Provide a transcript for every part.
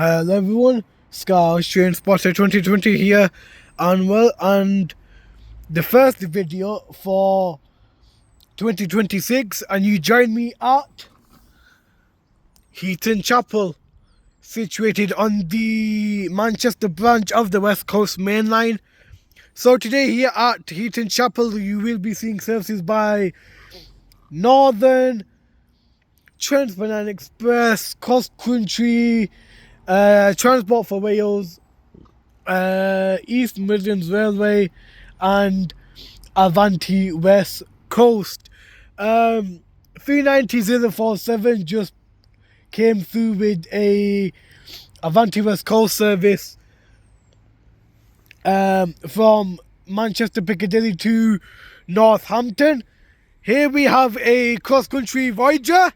Hello everyone, Scout Train Spotter 2020 here, and the first video for 2026, and you join me at Heaton Chapel, situated on the Manchester branch of the West Coast Main Line. So today here at Heaton Chapel, you will be seeing services by Northern, TransPennine Express, Country, Transport for Wales, East Midlands Railway, and Avanti WestCoast. 390047 just came through with a Avanti WestCoast service from Manchester Piccadilly to Northampton. Here we have a cross-country Voyager.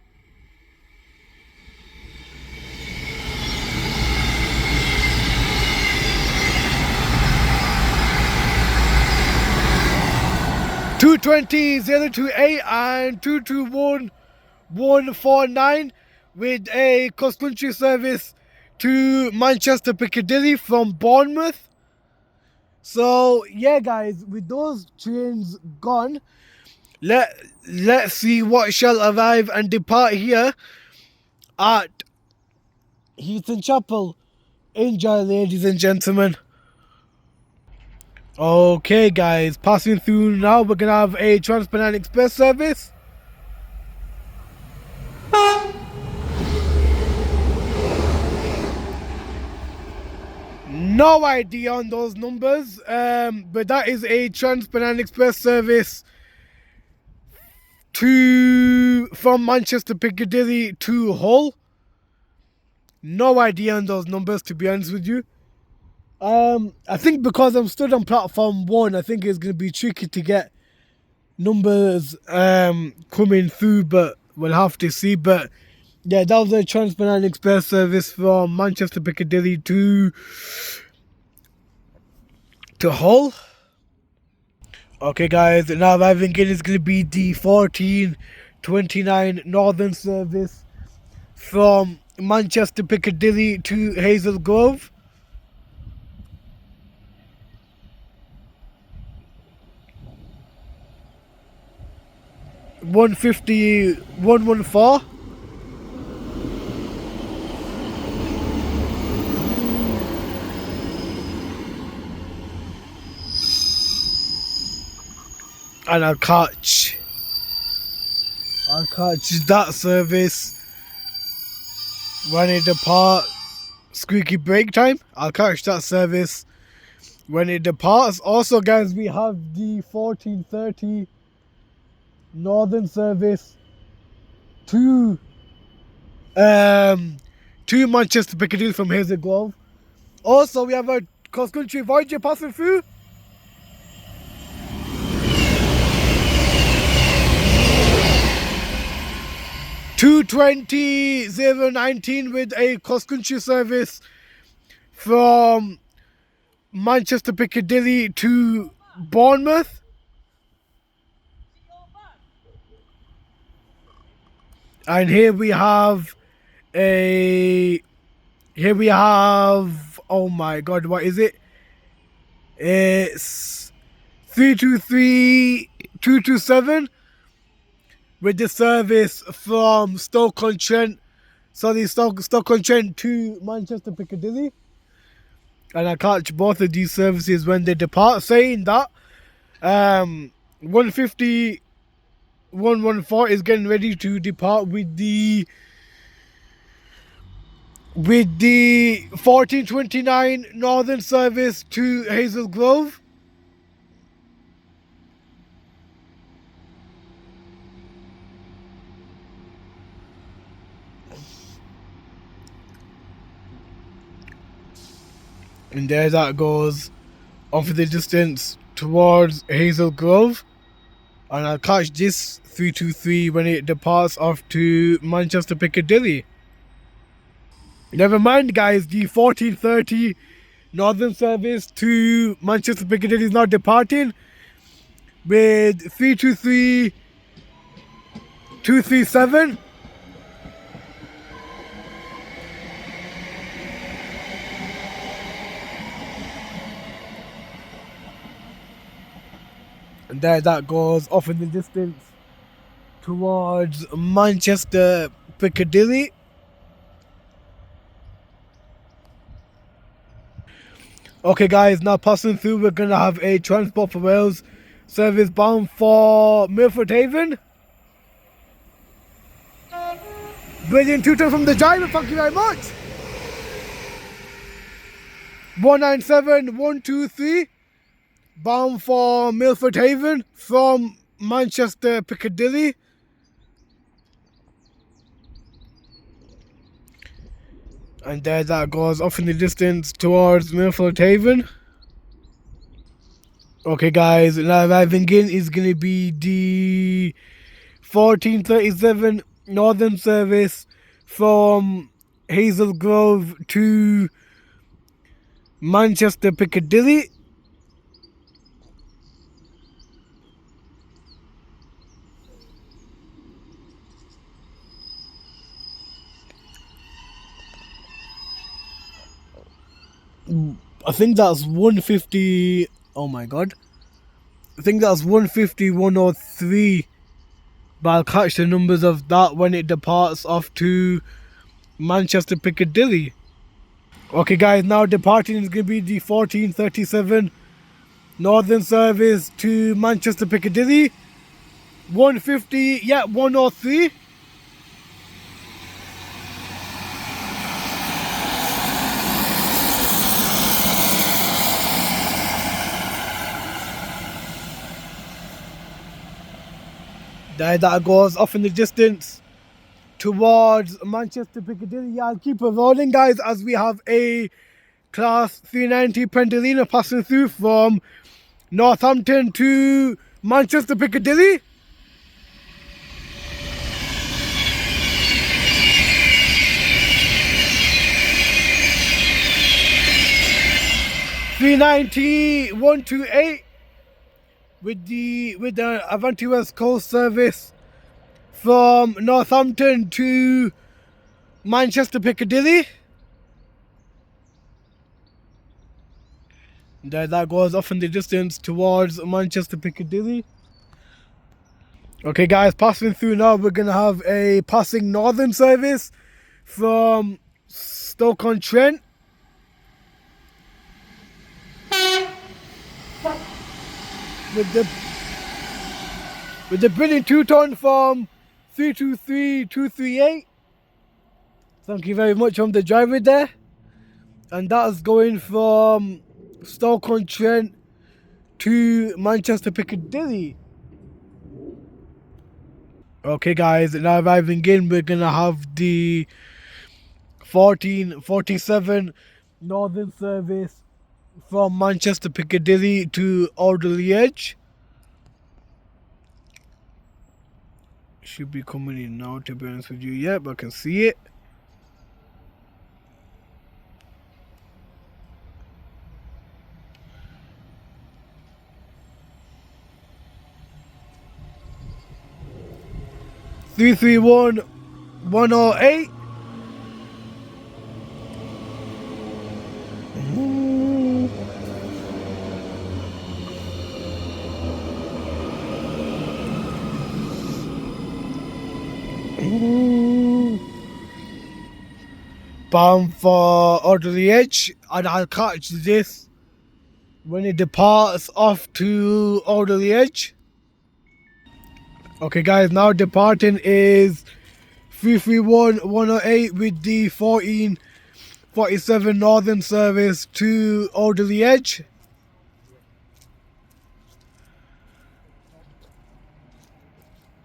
(220.028) and 221.149 with a cross-country service to Manchester Piccadilly from Bournemouth. So yeah guys, with those trains gone, let's see what shall arrive and depart here at Heaton Chapel. Enjoy, ladies and gentlemen. Okay guys, passing through now, we're gonna have a TransPennine Express service. No idea on those numbers, but that is a TransPennine Express service from Manchester Piccadilly to Hull. No idea on those numbers, to be honest with you. I think because I'm stood on platform 1, I think it's going to be tricky to get numbers coming through, but we'll have to see. But yeah, that was a TransPennine Express service from Manchester Piccadilly to Hull. Okay guys, now arriving in is going to be the 1429 Northern service from Manchester Piccadilly to Hazel Grove. (150.114). And I'll catch that service when it departs. Squeaky break time. I'll catch that service when it departs. Also guys, we have the 1430 Northern service to Manchester Piccadilly from Hazel Grove. Also we have a cross-country Voyager passing through. (220.019) with a cross-country service from Manchester Piccadilly to Bournemouth. And here we have oh my god, what is it? It's 323227 with the service from Stoke-on-Trent. Sorry, Stoke-on-Trent to Manchester Piccadilly. And I catch both of these services when they depart. Saying that 150.114 is getting ready to depart with the 1429 Northern service to Hazel Grove. And there that goes off the distance towards Hazel Grove. And I'll catch this 323 when it departs off to Manchester Piccadilly. Never mind guys, the 1430 Northern service to Manchester Piccadilly is now departing with 323.237. And there that goes off in the distance towards Manchester Piccadilly. Okay guys, now passing through, we're going to have a Transport for Wales service bound for Milford Haven. Brilliant tutor from the driver, thank you very much. 197123, bound for Milford Haven from Manchester Piccadilly. And there that goes off in the distance towards Milford Haven. Okay guys, now arriving in is going to be the 1437 Northern service from Hazel Grove to Manchester Piccadilly. I think that's 150. Oh my god. I think that's 150, 103. But I'll catch the numbers of that when it departs off to Manchester Piccadilly. Okay guys, now departing is going to be the 1437 Northern service to Manchester Piccadilly. 150, yeah, 103. There that goes off in the distance towards Manchester Piccadilly. I'll keep it rolling guys as we have a Class 390 Pendolino passing through from Northampton to Manchester Piccadilly. (390-128) with the Avanti WestCoast service from Northampton to Manchester Piccadilly. There that goes off in the distance towards Manchester Piccadilly. Okay guys, passing through now, we're going to have a passing Northern service from Stoke-on-Trent. With the brilliant two-ton from 323-238. Thank you very much from the driver there. And that is going from Stoke-on-Trent to Manchester Piccadilly. Okay guys, now arriving in, we're going to have the 1447 Northern service from Manchester Piccadilly to Alderley Edge. Should be coming in now, to be honest with you. Yep, I can see it. (331-108). Bound for Alderley Edge, and I'll catch this when it departs off to Alderley Edge. Okay guys, now departing is 331-108 with the 1447 Northern service to Alderley Edge.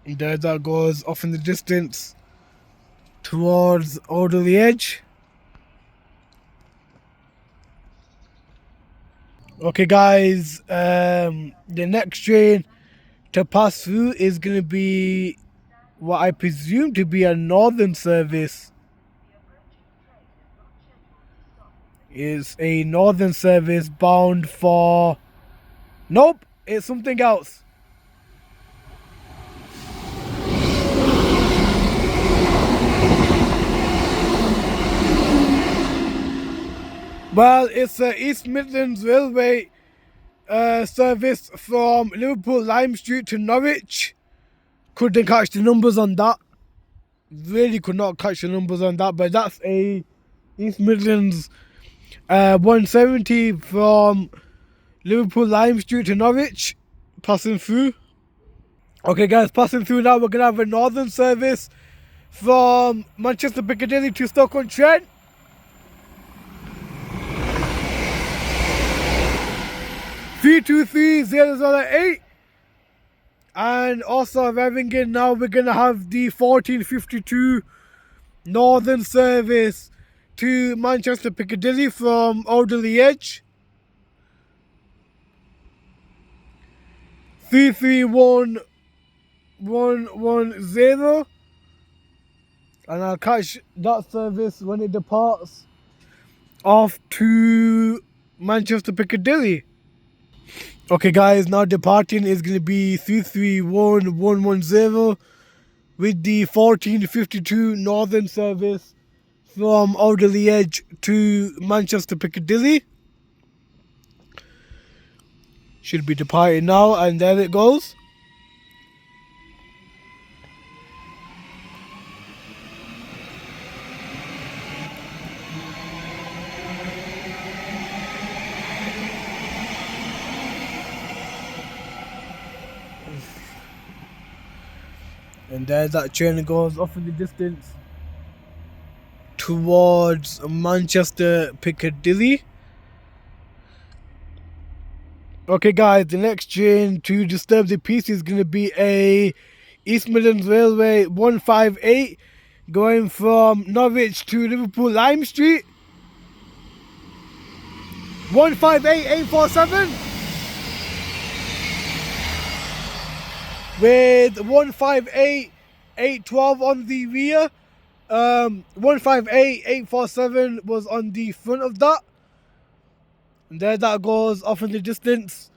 And there that goes off in the distance towards Alderley Edge. Okay guys, the next train to pass through is going to be what I presume to be a Northern service. It's a Northern service bound for... Nope, it's something else. Well, it's East Midlands Railway service from Liverpool Lime Street to Norwich. Couldn't catch the numbers on that. Really could not catch the numbers on that, but that's a East Midlands 170 from Liverpool Lime Street to Norwich, passing through. Okay guys, passing through now, we're going to have a northern service from Manchester Piccadilly to Stoke-on-Trent. (323,008). And also arriving in now, we're going to have the 1452 northern service to Manchester Piccadilly from Alderley Edge. 331110. And I'll catch that service when it departs off to Manchester Piccadilly. Okay guys, now departing is going to be 331110 with the 1452 northern service from Alderley Edge to Manchester Piccadilly. Should be departing now, and there it goes. And there that train goes off in the distance towards Manchester Piccadilly. Okay guys, the next train to disturb the peace is going to be a East Midlands Railway 158 going from Norwich to Liverpool Lime Street. 158847 with 158812 on the rear. 158847 was on the front of that. And there that goes off in the distance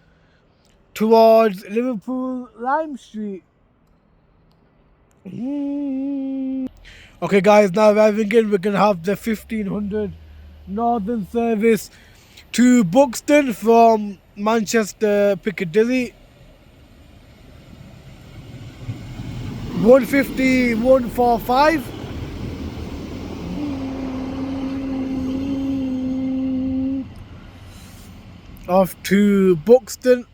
towards Liverpool Lime Street. Okay guys, now arriving in, we're going to have the 1500 northern service to Buxton from Manchester Piccadilly. 150-145. Off to Buxton.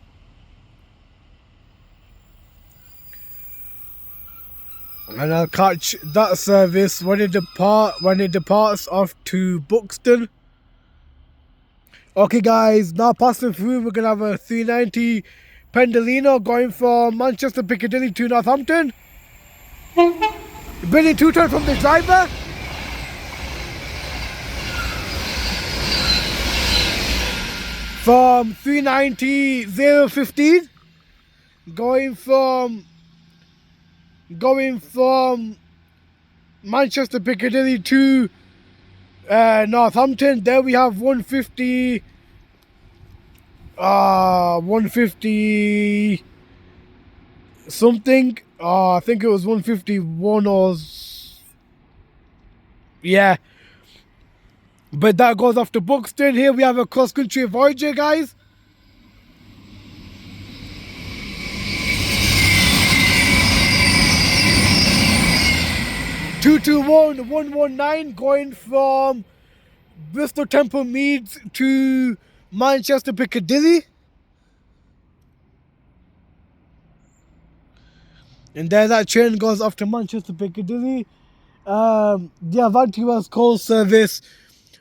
And I'll catch that service when it departs off to Buxton. Okay guys, now passing through, we're gonna have a 390 Pendolino going from Manchester Piccadilly to Northampton. Billy two-turn from the driver. From 390-015, going from Manchester Piccadilly to Northampton. There we have 150 something. I think it was 151 or yeah. But that goes off to Buxton. Here we have a cross-country Voyager, guys. (221-119) going from Bristol Temple Meads to Manchester Piccadilly. And there that train goes off to Manchester Piccadilly. The Avanti WestCoast service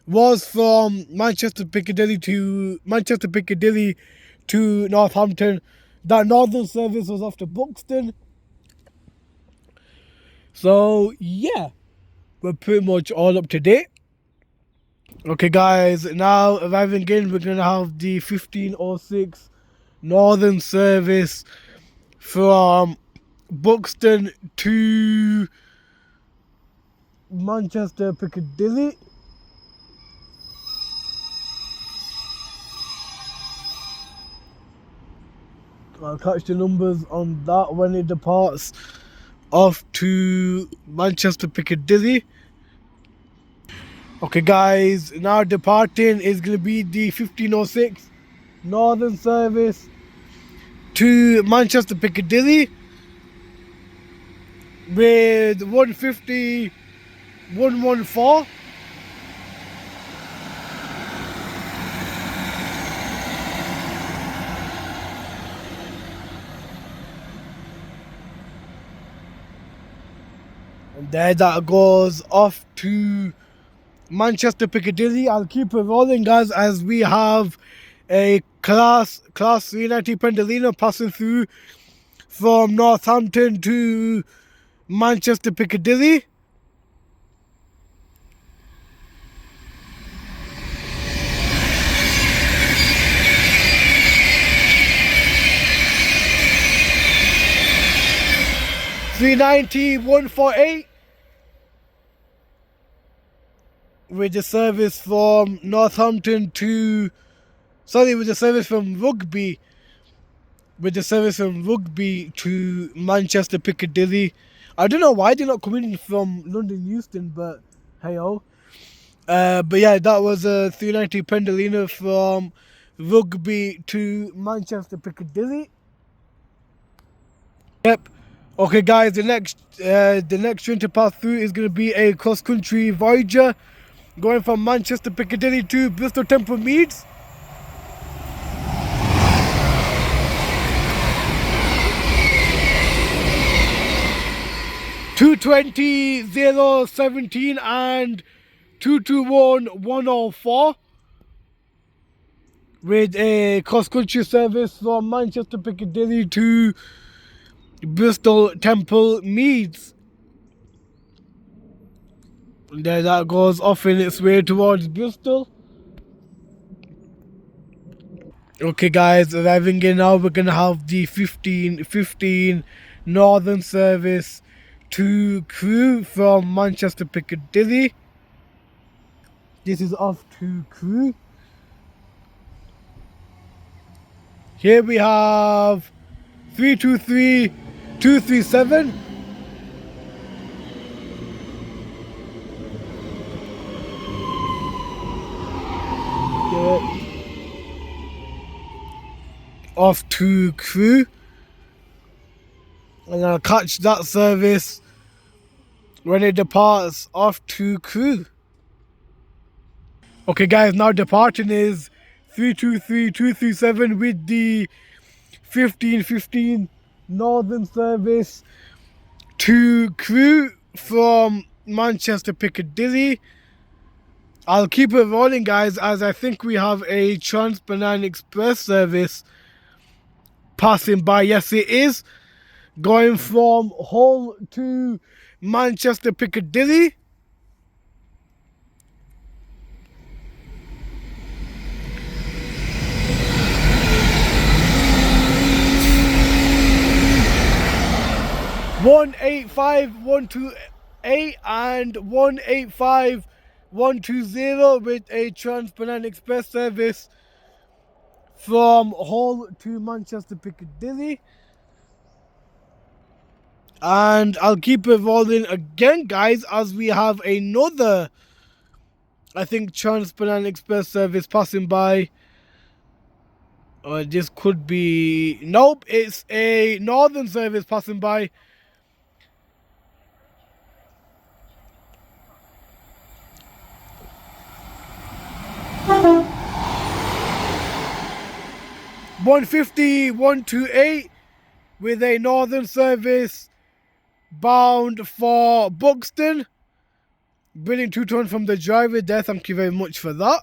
was from Manchester Piccadilly to Northampton. That northern service was off to Buxton. So yeah, we're pretty much all up to date. Okay guys, now arriving in, we're gonna have the 1506 northern service from Buxton to Manchester Piccadilly. I'll catch the numbers on that when it departs off to Manchester Piccadilly. Okay guys, now departing is going to be the 1506 Northern service to Manchester Piccadilly with 150 114. And there that goes off to Manchester Piccadilly. I'll keep it rolling, guys, as we have a class 390 Pendolino passing through from Northampton to Manchester Piccadilly. (390-148) with the service from Northampton to, with the service from Rugby, to Manchester Piccadilly. I don't know why they're not coming in from London Euston, but hey oh. But yeah, that was a 390 Pendolino from Rugby to Manchester Piccadilly. Yep. Okay, guys, the next train to pass through is going to be a cross-country Voyager going from Manchester Piccadilly to Bristol Temple Meads. (220-017) and 221-104 with a cross-country service from Manchester Piccadilly to Bristol Temple Meads. And there that goes off in its way towards Bristol. Okay, guys, arriving in now, we're gonna have the 15 Northern service to Crewe from Manchester Piccadilly. This is off to Crewe. Here we have 323-237. Off to Crewe. And I'll catch that service when it departs off to Crewe. Okay, guys, now departing is 323-237 with the 15 Northern service to Crewe from Manchester Piccadilly. I'll keep it rolling, guys, as I think we have a TransPennine Express service passing by. Yes, it is. Going from Hull to Manchester Piccadilly. (185-128) and 185-120 with a TransPennine Express service from Hull to Manchester Piccadilly. And I'll keep it rolling again, guys, as we have another, I think, TransPennine Express service passing by. Or this could be, nope, it's a Northern service passing by. (150-128) with a Northern service bound for Buxton. Brilliant two-tone from the driver there. Thank you very much for that.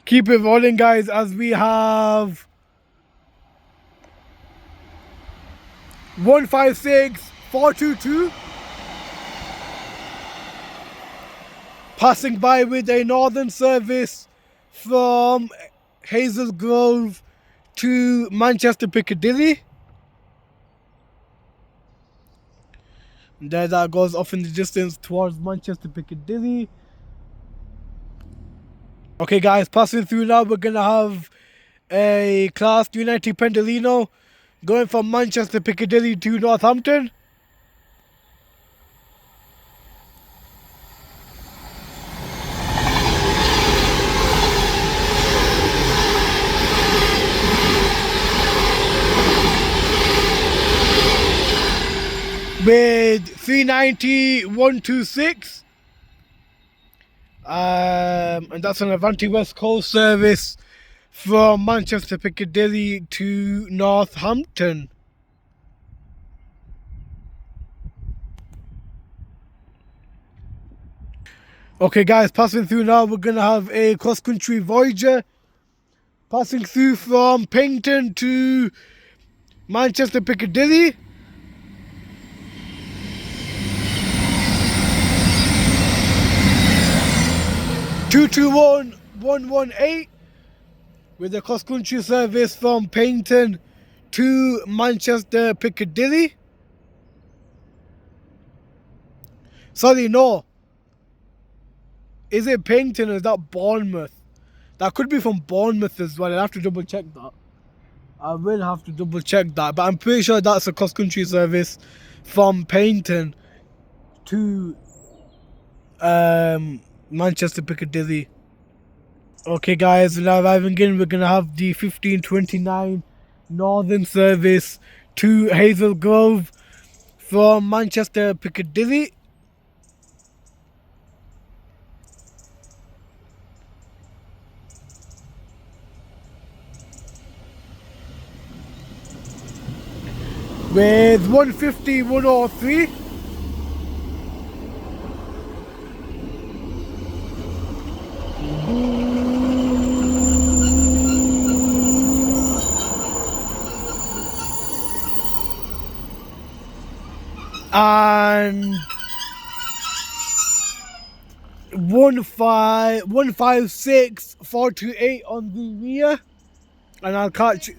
Keep it rolling, guys, as we have 156-422 passing by with a Northern service from Hazel Grove to Manchester Piccadilly. And there that goes off in the distance towards Manchester Piccadilly. Okay, guys, passing through now, we're going to have a Class 390 Pendolino going from Manchester Piccadilly to Northampton. with 390 126. And that's an Avanti West Coast service from Manchester Piccadilly to Northampton. Okay guys, passing through now, we're gonna have a cross-country Voyager passing through from Paignton to Manchester Piccadilly. (221-118) with a cross-country service from Paignton to Manchester Piccadilly. Sorry, no. Is it Paignton or is that Bournemouth? That could be from Bournemouth as well. I'll have to double check that. I will have to double check that. But I'm pretty sure that's a cross-country service from Paignton to Manchester Piccadilly. Okay guys, now arriving in, we're going to have the 1529 Northern service to Hazel Grove from Manchester Piccadilly. With 150 103. And 156 428 on the rear. And I'll catch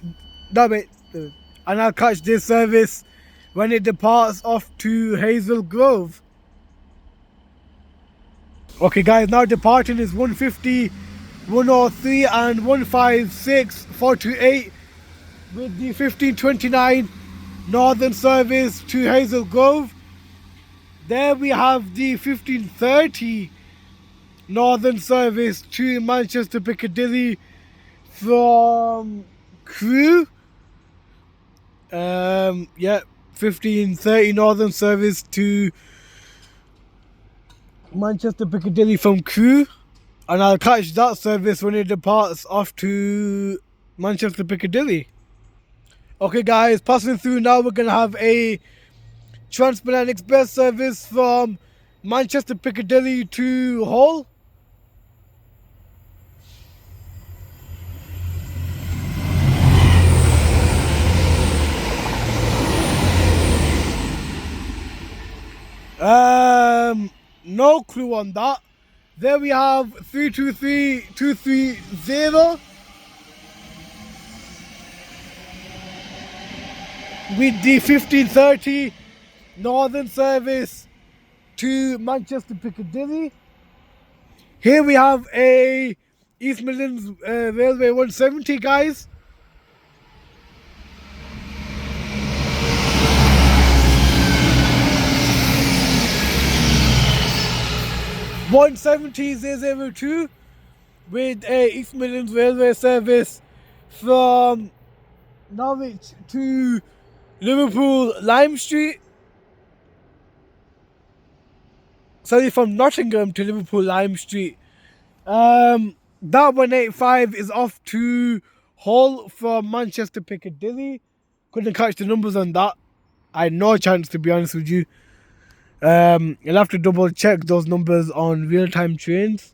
this service when it departs off to Hazel Grove. Okay guys, now departing is 150 103 and 156 428 with the 1529 Northern service to Hazel Grove. There we have the 1530 Northern service to Manchester Piccadilly from Crewe. 1530 Northern service to Manchester Piccadilly from Crewe, and I'll catch that service when it departs off to Manchester Piccadilly. Okay guys, passing through now, we're going to have a TransPennine Express service from Manchester Piccadilly to Hull. No clue on that. There we have 323 230 with the 1530 Northern service to Manchester Piccadilly. Here we have a East Midlands Railway 170 guys. (170) with a East Midlands Railway service from Norwich to Liverpool Lime Street. Sorry, from Nottingham to Liverpool Lime Street. That 185 is off to Hull from Manchester Piccadilly. Couldn't catch the numbers on that. I had no chance, to be honest with you. You'll have to double check those numbers on real-time trains.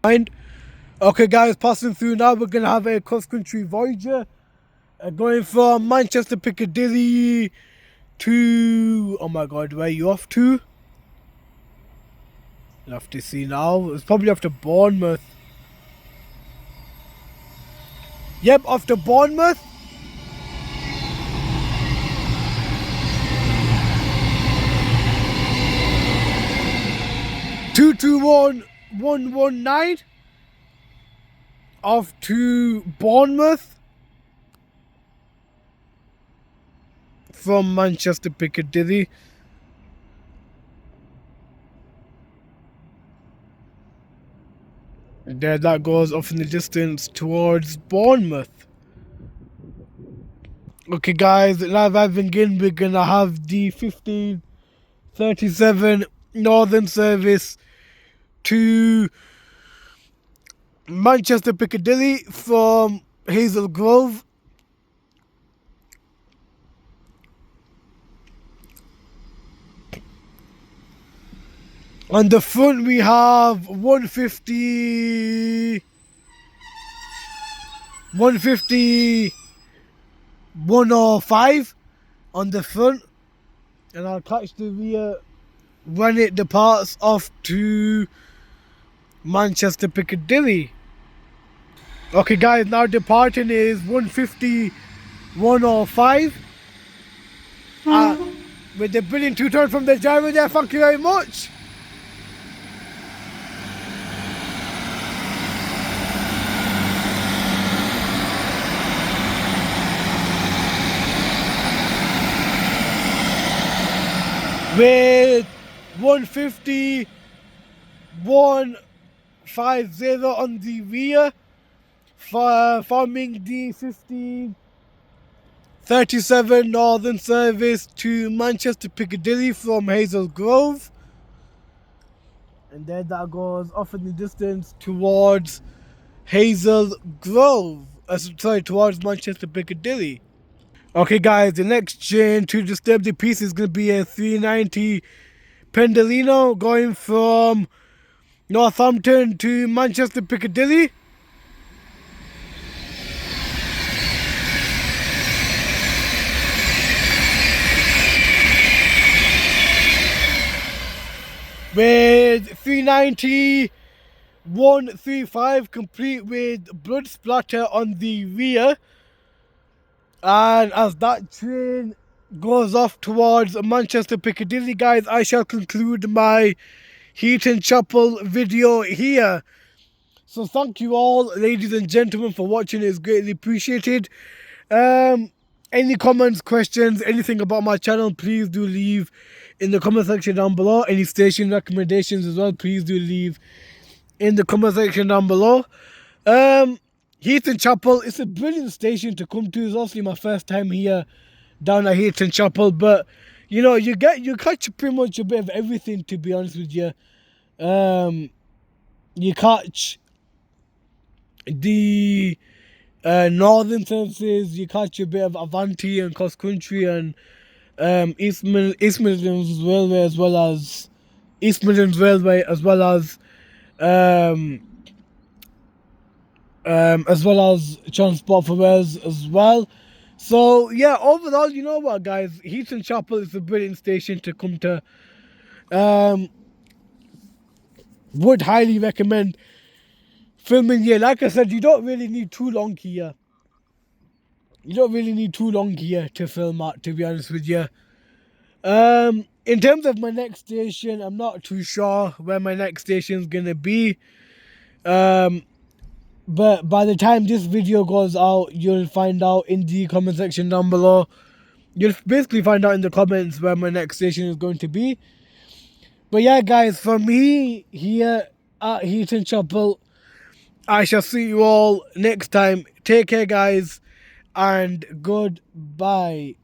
Okay guys, passing through now, we're going to have a cross-country Voyager going from Manchester Piccadilly to... oh my god, where are you off to? You'll have to see now. It's probably off to Bournemouth. Yep, off to Bournemouth. (221-119) off to Bournemouth from Manchester Piccadilly. There, that goes off in the distance towards Bournemouth. Okay, guys, now arriving in, we're gonna have the 1537 Northern service to Manchester Piccadilly from Hazel Grove. On the front, we have 150 105 on the front, and I'll catch the rear when it departs off to Manchester Piccadilly. Okay, guys, now departing is 150 105 with the brilliant two-turn from the driver there. Thank you very much. With 150 150 on the rear, forming the 1537 Northern service to Manchester Piccadilly from Hazel Grove, and then that goes off in the distance towards Hazel Grove, towards Manchester Piccadilly. Okay, guys, the next train to disturb the peace is going to be a 390 Pendolino going from Northampton to Manchester Piccadilly. With 390 135 complete with blood splatter on the rear. And as that train goes off towards Manchester Piccadilly, guys, I shall conclude my Heaton Chapel video here. So thank you all, ladies and gentlemen, for watching. It's greatly appreciated. Any comments, questions, anything about my channel, please do leave in the comment section down below. Any station recommendations as well, please do leave in the comment section down below. Heaton Chapel, it's a brilliant station to come to. It's obviously my first time here down at Heaton Chapel, but you know, you catch pretty much a bit of everything, to be honest with you. You catch the northern services, you catch a bit of Avanti and Cross Country and East Midlands Railway, as well as Transport for Wales as well. So yeah, overall, you know what, guys, Heaton Chapel is a brilliant station to come to. Would highly recommend filming here. Like I said, you don't really need too long here. You don't really need too long here to film at, to be honest with you. In terms of my next station, I'm not too sure where my next station is gonna be. But by the time this video goes out, you'll find out in the comment section down below. You'll basically find out in the comments where my next station is going to be. But yeah, guys, for me here at Heaton Chapel, I shall see you all next time. Take care, guys, and goodbye.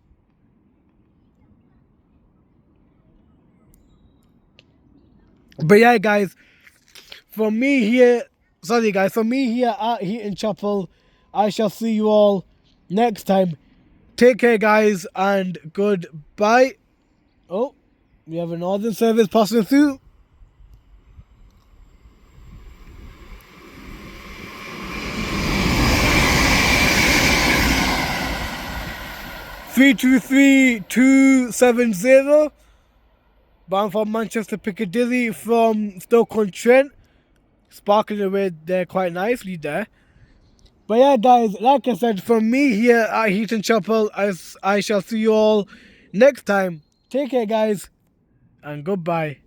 But yeah, guys, for me here at Heaton Chapel, I shall see you all next time. Take care, guys, and goodbye. Oh, we have a northern service passing through. (323-270) bound for Manchester Piccadilly from Stoke-on-Trent. Sparkling away there quite nicely there. But yeah, guys, like I said, from me here at Heaton Chapel, I shall see you all next time. Take care, guys, and goodbye.